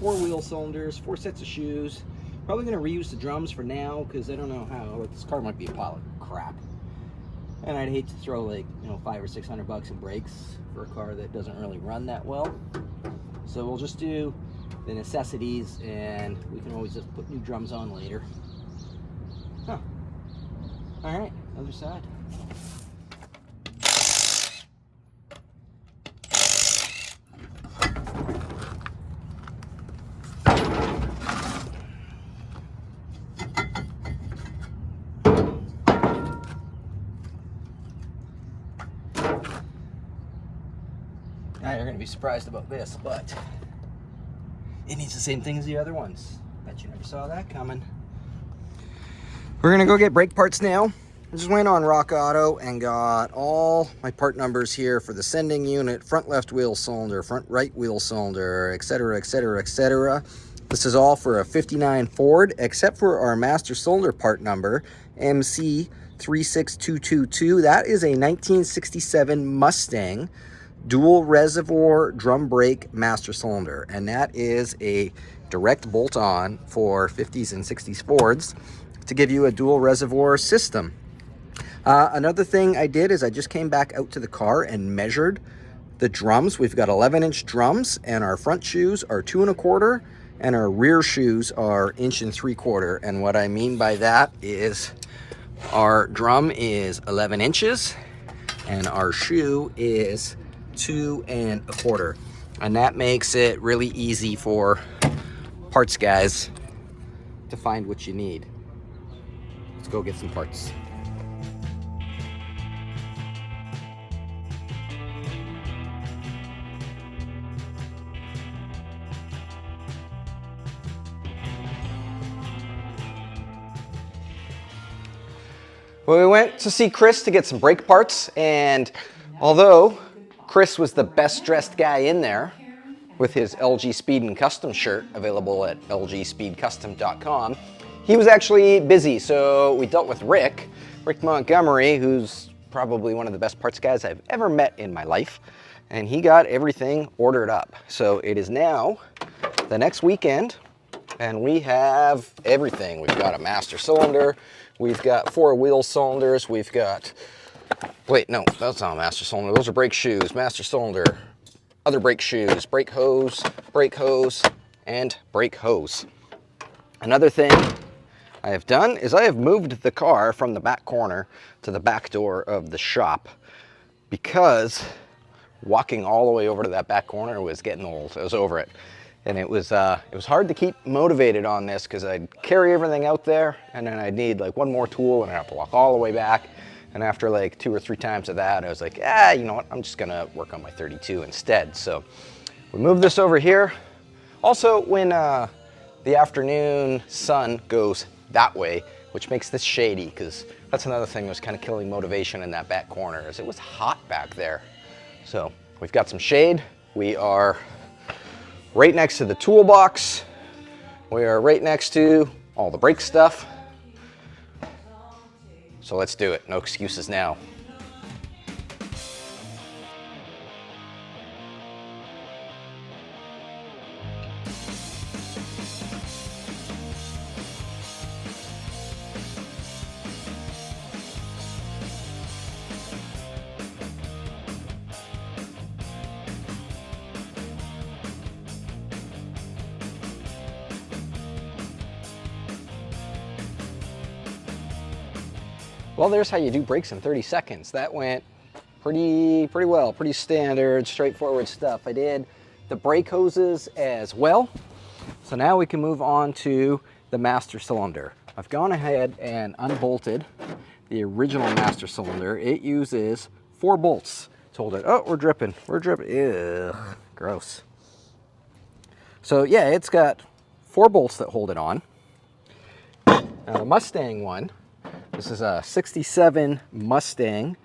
4 wheel cylinders, 4 sets of shoes. Probably gonna reuse the drums for now, because I don't know how, this car might be a pile of crap. And I'd hate to throw like, you know, $500 or $600 in brakes for a car that doesn't really run that well. So we'll just do the necessities, and we can always just put new drums on later. Huh. All right, other side. Now you're going to be surprised about this, but it needs the same thing as the other ones. Bet you never saw that coming. We're going to go get brake parts now. I just went on Rock Auto and got all my part numbers here for the sending unit, front left wheel cylinder, front right wheel cylinder, etc., etc., etc. This is all for a 59 Ford, except for our master cylinder part number, MC36222. That is a 1967 Mustang dual reservoir drum brake master cylinder, and that is a direct bolt-on for 50s and 60s Fords to give you a dual reservoir system. Another thing I did is I just came back out to the car and measured the drums. We've got 11-inch drums, and our front shoes are 2 1/4, and our rear shoes are 1 3/4. And what I mean by that is our drum is 11 inches and our shoe is 2 1/4, and that makes it really easy for parts guys to find what you need. Let's go get some parts. Well, we went to see Chris to get some brake parts, and although Chris was the best dressed guy in there with his LG Speed and Custom shirt available at lgspeedcustom.com, he was actually busy, so we dealt with Rick Montgomery, who's probably one of the best parts guys I've ever met in my life, and he got everything ordered up. So it is now the next weekend, and we have everything. We've got a master cylinder, we've got 4 wheel cylinders, we've got Wait, no, that's not a master cylinder. Those are brake shoes. Master cylinder, other brake shoes, brake hose, and brake hose. Another thing I have done is I have moved the car from the back corner to the back door of the shop because walking all the way over to that back corner was getting old. I was over it. And it was hard to keep motivated on this because I'd carry everything out there and then I'd need like one more tool and I'd have to walk all the way back. And after like 2 or 3 times of that, I was like, you know what? I'm just gonna work on my 32 instead. So we moved this over here. Also, when the afternoon sun goes that way, which makes this shady, because that's another thing that was kind of killing motivation in that back corner, is it was hot back there. So we've got some shade. We are right next to the toolbox. We are right next to all the brake stuff. So let's do it. No excuses now. Well, there's how you do brakes in 30 seconds. That went pretty well, pretty standard, straightforward stuff. I did the brake hoses as well. So now we can move on to the master cylinder. I've gone ahead and unbolted the original master cylinder. It uses 4 bolts to hold it. Oh, we're dripping. Ew, gross. So yeah, it's got 4 bolts that hold it on. Now the Mustang one, this is a 67 Mustang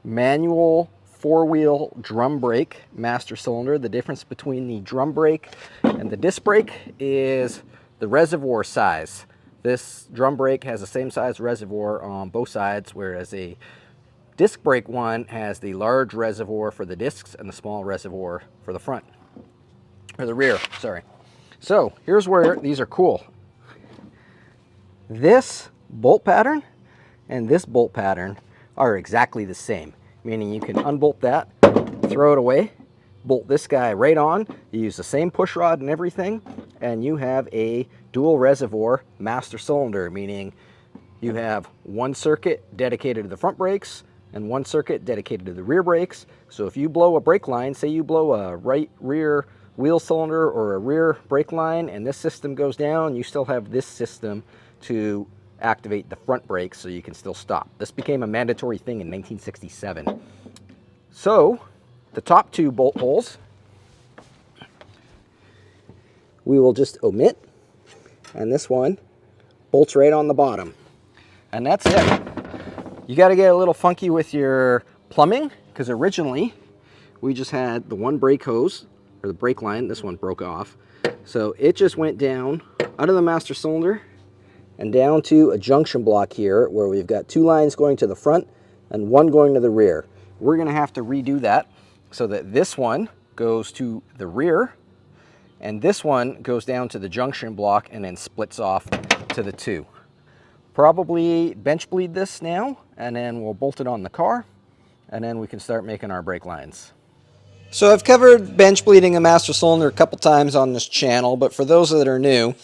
manual 4-wheel drum brake master cylinder. The difference between the drum brake and the disc brake is the reservoir size. This drum brake has the same size reservoir on both sides, whereas a disc brake one has the large reservoir for the discs and the small reservoir for the front, or the rear, sorry. So here's where these are cool. This bolt pattern and this bolt pattern are exactly the same, meaning you can unbolt that, throw it away, bolt this guy right on, you use the same push rod and everything, and you have a dual reservoir master cylinder, meaning you have one circuit dedicated to the front brakes and one circuit dedicated to the rear brakes. So if you blow a brake line, say you blow a right rear wheel cylinder or a rear brake line and this system goes down, you still have this system to activate the front brakes so you can still stop. This became a mandatory thing in 1967. So the top 2 bolt holes we will just omit, and this one bolts right on the bottom, and that's it. You got to get a little funky with your plumbing, because originally we just had the one brake hose, or the brake line. This one broke off, so it just went down out of the master cylinder and down to a junction block here where we've got 2 lines going to the front and 1 going to the rear. We're going to have to redo that so that this one goes to the rear and this one goes down to the junction block and then splits off to the 2. Probably bench bleed this now, and then we'll bolt it on the car, and then we can start making our brake lines. So I've covered bench bleeding a master cylinder a couple times on this channel, but for those that are new,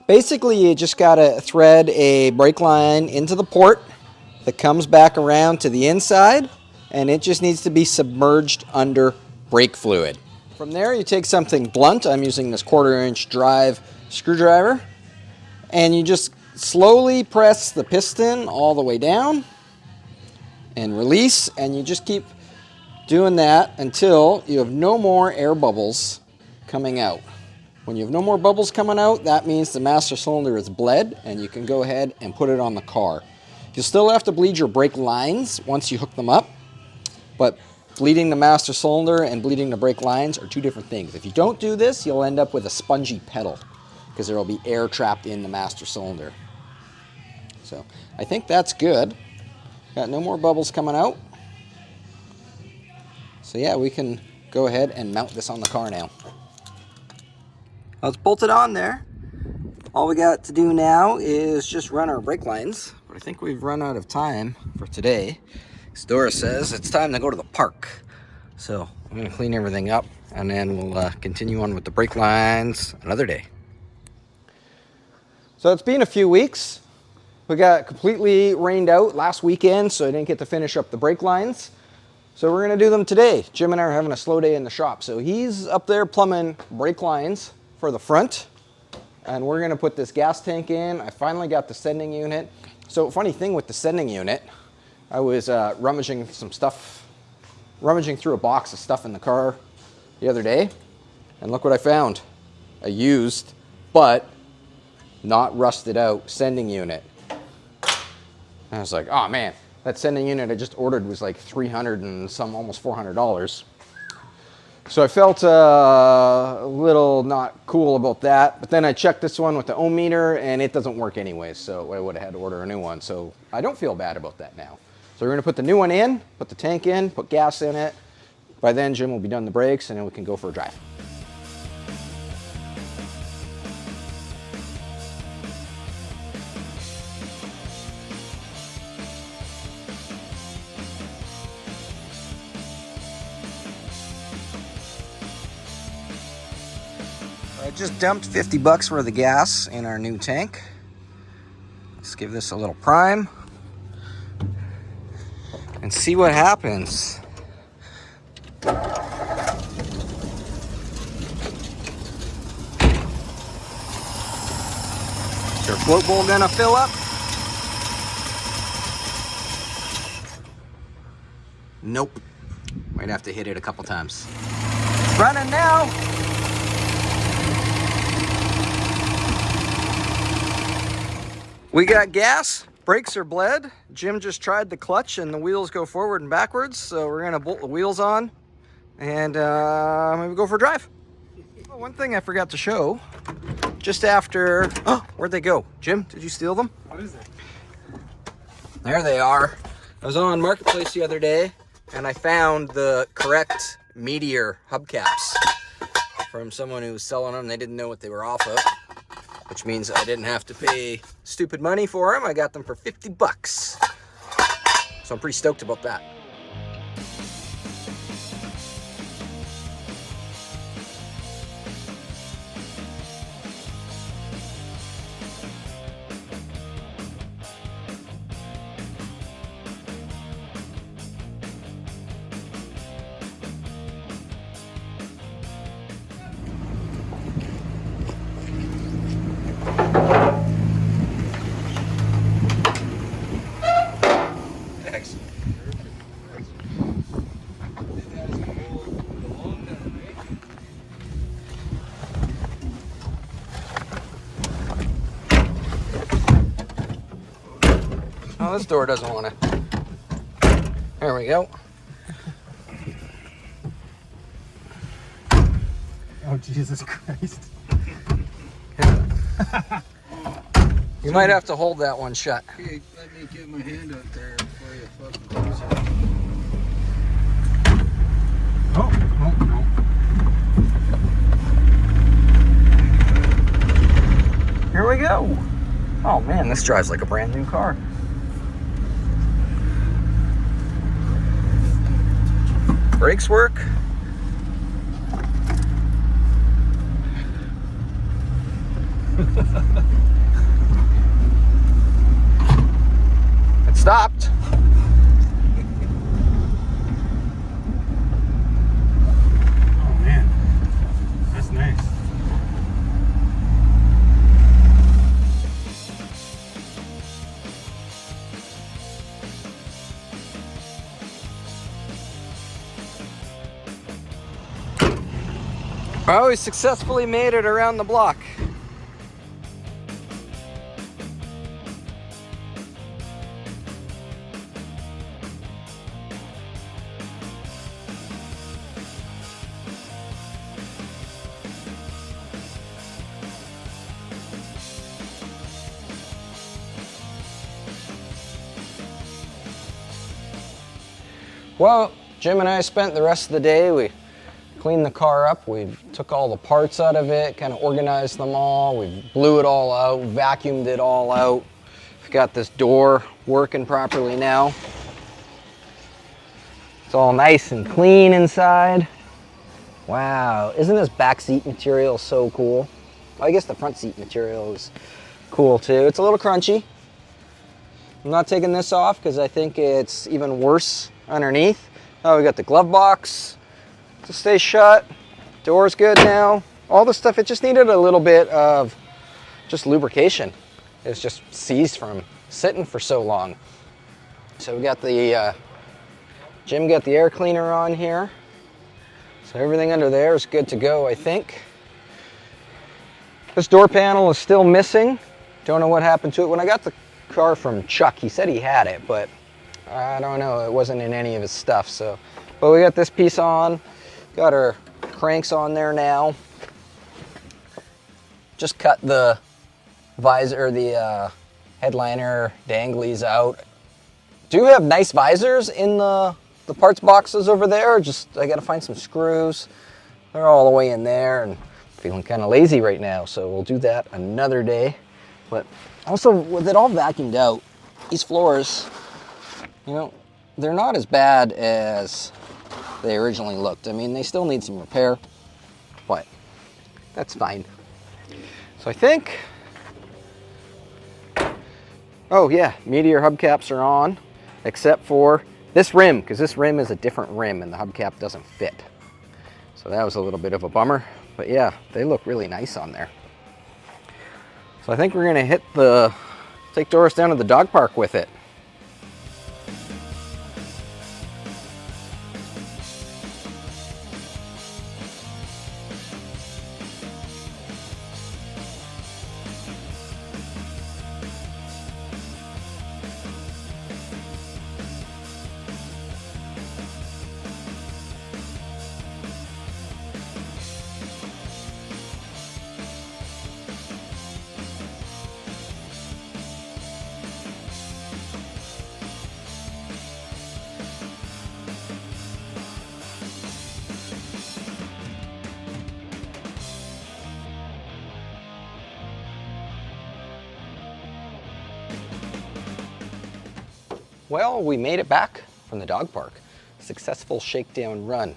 basically you just got to thread a brake line into the port that comes back around to the inside, and it just needs to be submerged under brake fluid. From there you take something blunt, I'm using this 1/4-inch drive screwdriver, and you just slowly press the piston all the way down and release, and you just keep doing that until you have no more air bubbles coming out. When you have no more bubbles coming out, that means the master cylinder is bled and you can go ahead and put it on the car. You'll still have to bleed your brake lines once you hook them up, but bleeding the master cylinder and bleeding the brake lines are 2 different things. If you don't do this, you'll end up with a spongy pedal because there will be air trapped in the master cylinder. So I think that's good. Got no more bubbles coming out. So yeah, we can go ahead and mount this on the car now. Well, it's bolted on there. All we got to do now is just run our brake lines. But I think we've run out of time for today Dora says it's time to go to the park. So I'm gonna clean everything up and then we'll continue on with the brake lines another day. So it's been a few weeks. We got completely rained out last weekend, so I didn't get to finish up the brake lines. So we're gonna do them today. Jim and I are having a slow day in the shop. So he's up there plumbing brake lines for the front, and we're gonna put this gas tank in. I finally got the sending unit. So funny thing with the sending unit, I was rummaging through a box of stuff in the car the other day, and look what I found. A used, but not rusted out sending unit. And I was like, oh man, that sending unit I just ordered was like $300 and some, almost $400. So I felt a little not cool about that, but then I checked this one with the ohm meter and it doesn't work anyways, so I would have had to order a new one. So I don't feel bad about that now. So we're gonna put the new one in, put the tank in, put gas in it. By then Jim will be done the brakes and then we can go for a drive. I just dumped 50 bucks worth of gas in our new tank. Let's give this a little prime and see what happens. Is your float bowl gonna fill up? Nope. Might have to hit it a couple times. It's running now. We got gas, brakes are bled. Jim just tried the clutch and the wheels go forward and backwards. So we're gonna bolt the wheels on and maybe go for a drive. Oh, one thing I forgot to show, just after, oh, where'd they go? Jim, did you steal them? What is it? There they are. I was on Marketplace the other day and I found the correct Meteor hubcaps from someone who was selling them. They didn't know what they were off of, which means I didn't have to pay stupid money for them. I got them for 50 bucks. So I'm pretty stoked about that. Oh, this door doesn't want to. There we go. Oh, Jesus Christ. You might have to hold that one shut. Okay, let me get my hand out there before you fucking close it. Oh, no. Here we go. Oh man, this drives like a brand new car. Brakes work. It stopped. Oh man, that's nice. Oh, we successfully made it around the block. Well, Jim and I spent the rest of the day, we cleaned the car up, we took all the parts out of it, kind of organized them all, we blew it all out, vacuumed it all out. We've got this door working properly now. It's all nice and clean inside. Wow, isn't this back seat material so cool? Well, I guess the front seat material is cool too. It's a little crunchy. I'm not taking this off because I think it's even worse underneath. Oh, we got the glove box to stay shut. Door's good now. All the stuff, it just needed a little bit of just lubrication. It's just seized from sitting for so long. So we got the, Jim got the air cleaner on here. So everything under there is good to go, I think. This door panel is still missing. Don't know what happened to it. When I got the car from Chuck, he said he had it, but I don't know, it wasn't in any of his stuff. So, but we got this piece on, got our cranks on there now. Just cut the visor, the headliner danglies out. Do have nice visors in the parts boxes over there. Just I gotta find some screws. They're all the way in there, and feeling kind of lazy right now, so we'll do that another day. But also, with it all vacuumed out, these floors, you know, they're not as bad as they originally looked. I mean, they still need some repair, but that's fine. So I think, oh yeah, Meteor hubcaps are on, except for this rim, because this rim is a different rim and the hubcap doesn't fit. So that was a little bit of a bummer, but yeah, they look really nice on there. So I think we're gonna take Doris down to the dog park with it. Well, we made it back from the dog park. Successful shakedown run.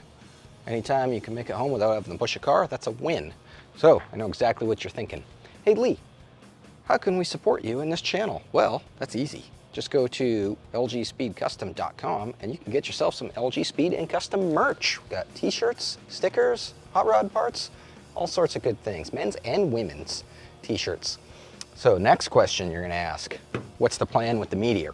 Anytime you can make it home without having to push a car, that's a win. So, I know exactly what you're thinking. Hey Lee, how can we support you in this channel? Well, that's easy. Just go to lgspeedcustom.com and you can get yourself some LG Speed and Custom merch. We've got t-shirts, stickers, hot rod parts, all sorts of good things. Men's and women's t-shirts. So next question you're gonna ask, what's the plan with the Meteor?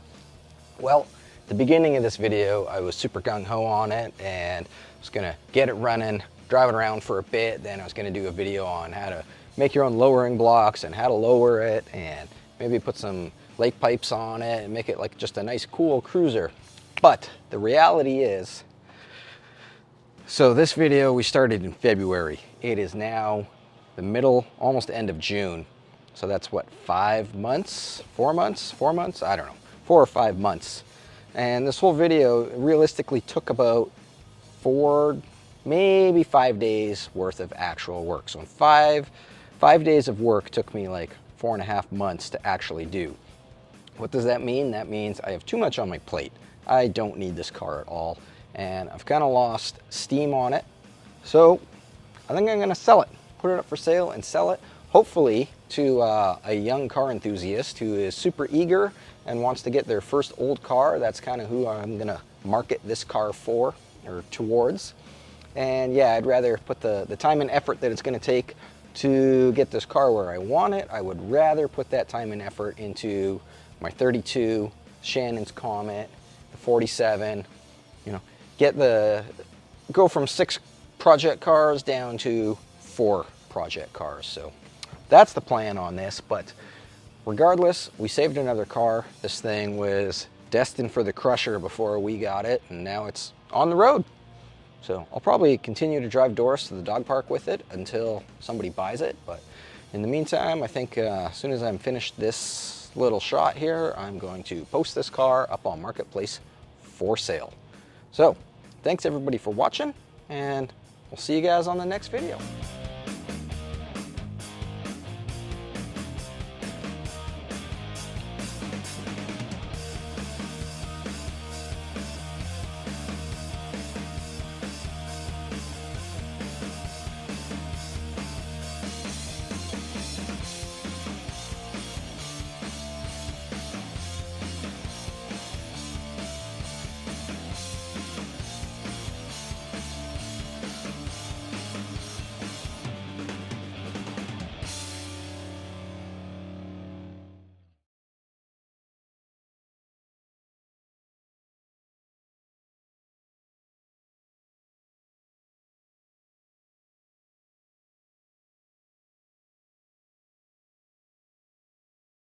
Well, at the beginning of this video, I was super gung-ho on it and was gonna get it running, drive it around for a bit, then I was gonna do a video on how to make your own lowering blocks and how to lower it and maybe put some lake pipes on it and make it like just a nice cool cruiser. But the reality is, so this video we started in February. It is now the middle, almost end of June. So that's what, 5 months, 4 months, 4 months? I don't know. 4 or 5 months. And this whole video realistically took about 4, maybe 5 days worth of actual work. So in five days of work took me like 4.5 months to actually do. What does that mean? That means I have too much on my plate. I don't need this car at all. And I've kind of lost steam on it. So I think I'm gonna sell it, put it up for sale and sell it. Hopefully to a young car enthusiast who is super eager and wants to get their first old car. That's kind of who I'm gonna market this car for or towards. And yeah, I'd rather put the time and effort that it's gonna take to get this car where I want it. I would rather put that time and effort into my 32, Shannon's Comet, the 47, you know, go from 6 project cars down to 4 project cars. So that's the plan on this, but regardless, we saved another car. This thing was destined for the crusher before we got it, and now it's on the road. So I'll probably continue to drive Doris to the dog park with it until somebody buys it. But in the meantime, I think as soon as I'm finished this little shot here, I'm going to post this car up on Marketplace for sale. So thanks everybody for watching, and we'll see you guys on the next video.